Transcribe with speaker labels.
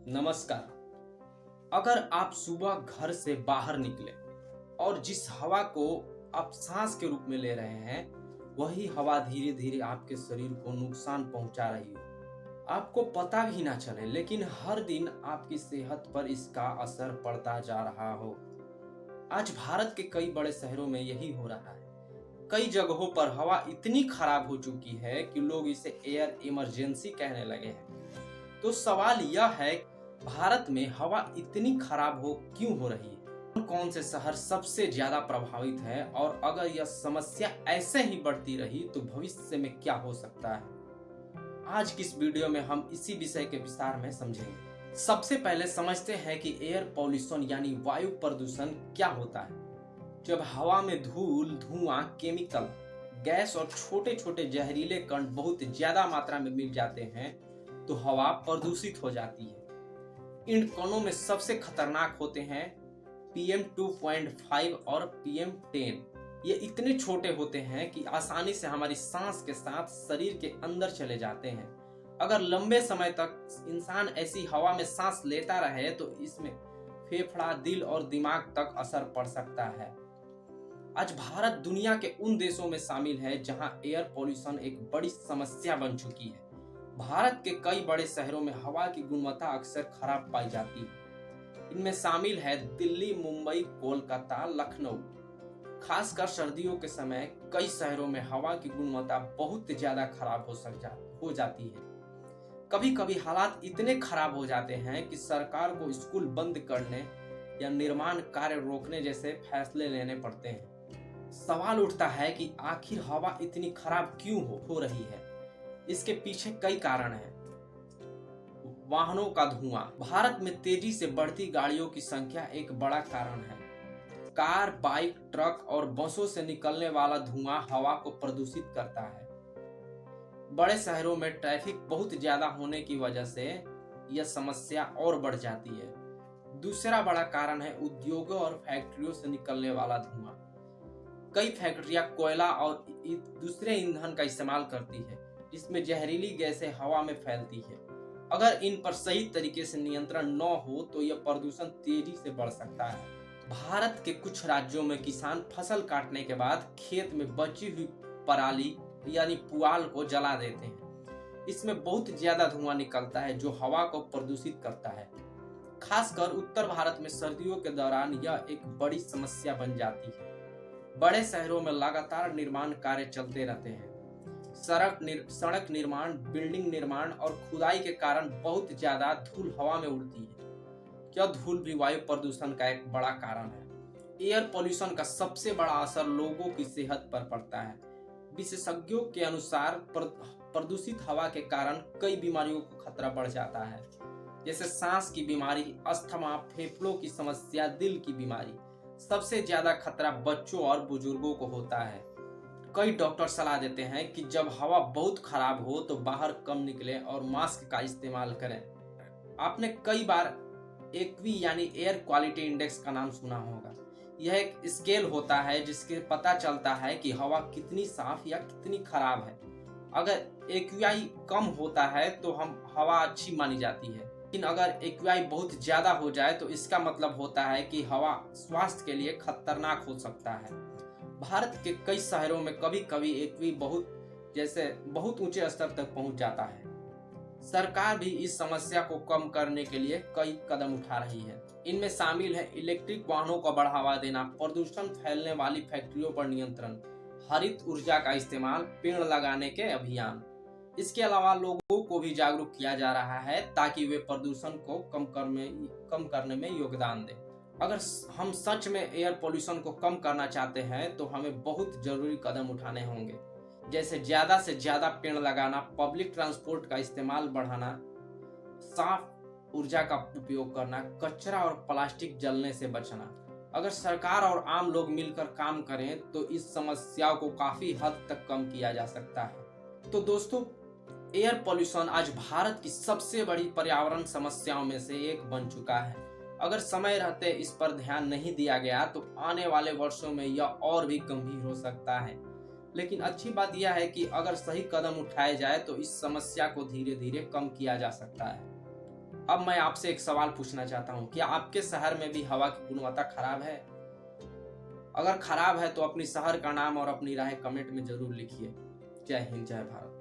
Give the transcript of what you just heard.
Speaker 1: नमस्कार। अगर आप सुबह घर से बाहर निकले और जिस हवा को आप सांस के रूप में ले रहे हैं, वही हवा धीरे धीरे आपके शरीर को नुकसान पहुंचा रही हो, आपको पता भी ना चले, लेकिन हर दिन आपकी सेहत पर इसका असर पड़ता जा रहा हो। आज भारत के कई बड़े शहरों में यही हो रहा है। कई जगहों पर हवा इतनी खराब हो चुकी है कि लोग इसे एयर इमरजेंसी कहने लगे हैं। तो सवाल यह है, भारत में हवा इतनी खराब क्यों हो रही है? कौन कौन से शहर सबसे ज्यादा प्रभावित है, और अगर यह समस्या ऐसे ही बढ़ती रही तो भविष्य में क्या हो सकता है? आज की इस वीडियो में हम इसी विषय के विस्तार में समझेंगे। सबसे पहले समझते हैं कि एयर पॉल्यूशन यानी वायु प्रदूषण क्या होता है। जब हवा में धूल, धुआं, केमिकल, गैस और छोटे छोटे जहरीले कण बहुत ज्यादा मात्रा में मिल जाते हैं तो हवा प्रदूषित हो जाती है। इन कणों में सबसे खतरनाक होते हैं PM 2.5 और PM 10। ये इतने छोटे होते हैं कि आसानी से हमारी सांस के साथ शरीर के अंदर चले जाते हैं। अगर लंबे समय तक इंसान ऐसी हवा में सांस लेता रहे तो इसमें फेफड़ा, दिल और दिमाग तक असर पड़ सकता है। आज भारत दुनिया के उन देशों में शामिल है जहां एयर पॉल्यूशन एक बड़ी समस्या बन चुकी है। भारत के कई बड़े शहरों में हवा की गुणवत्ता अक्सर खराब पाई जाती है। इनमें शामिल है दिल्ली, मुंबई, कोलकाता, लखनऊ। खासकर सर्दियों के समय कई शहरों में हवा की गुणवत्ता बहुत ज्यादा खराब हो जाती है। कभी कभी हालात इतने खराब हो जाते हैं कि सरकार को स्कूल बंद करने या निर्माण कार्य रोकने जैसे फैसले लेने पड़ते हैं। सवाल उठता है कि आखिर हवा इतनी खराब क्यों हो रही है? इसके पीछे कई कारण हैं। वाहनों का धुआं। भारत में तेजी से बढ़ती गाड़ियों की संख्या एक बड़ा कारण है। कार, बाइक, ट्रक और बसों से निकलने वाला धुआं हवा को प्रदूषित करता है। बड़े शहरों में ट्रैफिक बहुत ज्यादा होने की वजह से यह समस्या और बढ़ जाती है। दूसरा बड़ा कारण है उद्योगों और फैक्ट्रियों से निकलने वाला धुआं। कई फैक्ट्रियां कोयला और दूसरे ईंधन का इस्तेमाल करती है, जिसमें जहरीली गैसें हवा में फैलती है। अगर इन पर सही तरीके से नियंत्रण न हो तो यह प्रदूषण तेजी से बढ़ सकता है। भारत के कुछ राज्यों में किसान फसल काटने के बाद खेत में बची हुई पराली यानी पुआल को जला देते हैं। इसमें बहुत ज्यादा धुआं निकलता है जो हवा को प्रदूषित करता है। खासकर उत्तर भारत में सर्दियों के दौरान यह एक बड़ी समस्या बन जाती है। बड़े शहरों में लगातार निर्माण कार्य चलते रहते हैं। सड़क निर्माण, बिल्डिंग निर्माण और खुदाई के कारण बहुत ज्यादा धूल हवा में उड़ती है। यह धूल भी वायु प्रदूषण का एक बड़ा कारण है। एयर पॉल्यूशन का सबसे बड़ा असर लोगों की सेहत पर पड़ता है। विशेषज्ञों के अनुसार प्रदूषित हवा के कारण कई बीमारियों को खतरा बढ़ जाता है, जैसे सांस की बीमारी, अस्थमा, फेफड़ों की समस्या, दिल की बीमारी। सबसे ज्यादा खतरा बच्चों और बुजुर्गों को होता है। कई डॉक्टर सलाह देते हैं कि जब हवा बहुत खराब हो तो बाहर कम निकलें और मास्क का इस्तेमाल करें। आपने कई बार एक्वी यानी एयर क्वालिटी इंडेक्स का नाम सुना होगा। यह एक स्केल होता है जिसके पता चलता है कि हवा कितनी साफ या कितनी खराब है। अगर एक्यूआई कम होता है तो हवा अच्छी मानी जाती है, लेकिन अगर एक्यूआई बहुत ज्यादा हो जाए तो इसका मतलब होता है कि हवा स्वास्थ्य के लिए खतरनाक हो सकता है। भारत के कई शहरों में कभी कभी एक्वी बहुत ऊंचे स्तर तक पहुंच जाता है। सरकार भी इस समस्या को कम करने के लिए कई कदम उठा रही है। इनमें शामिल है इलेक्ट्रिक वाहनों को बढ़ावा देना, प्रदूषण फैलने वाली फैक्ट्रियों पर नियंत्रण, हरित ऊर्जा का इस्तेमाल, पेड़ लगाने के अभियान। इसके अलावा लोगों को भी जागरूक किया जा रहा है ताकि वे प्रदूषण को कम करने में योगदान दें। अगर हम सच में एयर पॉल्यूशन को कम करना चाहते हैं तो हमें बहुत जरूरी कदम उठाने होंगे, जैसे ज्यादा से ज्यादा पेड़ लगाना, पब्लिक ट्रांसपोर्ट का इस्तेमाल बढ़ाना, साफ ऊर्जा का उपयोग करना, कचरा और प्लास्टिक जलने से बचना। अगर सरकार और आम लोग मिलकर काम करें तो इस समस्या को काफी हद तक कम किया जा सकता है। तो दोस्तों, एयर पॉल्यूशन आज भारत की सबसे बड़ी पर्यावरण समस्याओं में से एक बन चुका है। अगर समय रहते इस पर ध्यान नहीं दिया गया तो आने वाले वर्षों में यह और भी गंभीर हो सकता है। लेकिन अच्छी बात यह है कि अगर सही कदम उठाए जाए तो इस समस्या को धीरे धीरे कम किया जा सकता है। अब मैं आपसे एक सवाल पूछना चाहता हूँ, क्या आपके शहर में भी हवा की गुणवत्ता खराब है? अगर खराब है तो अपनी शहर का नाम और अपनी राय कमेंट में जरूर लिखिए। जय हिंद, जय भारत।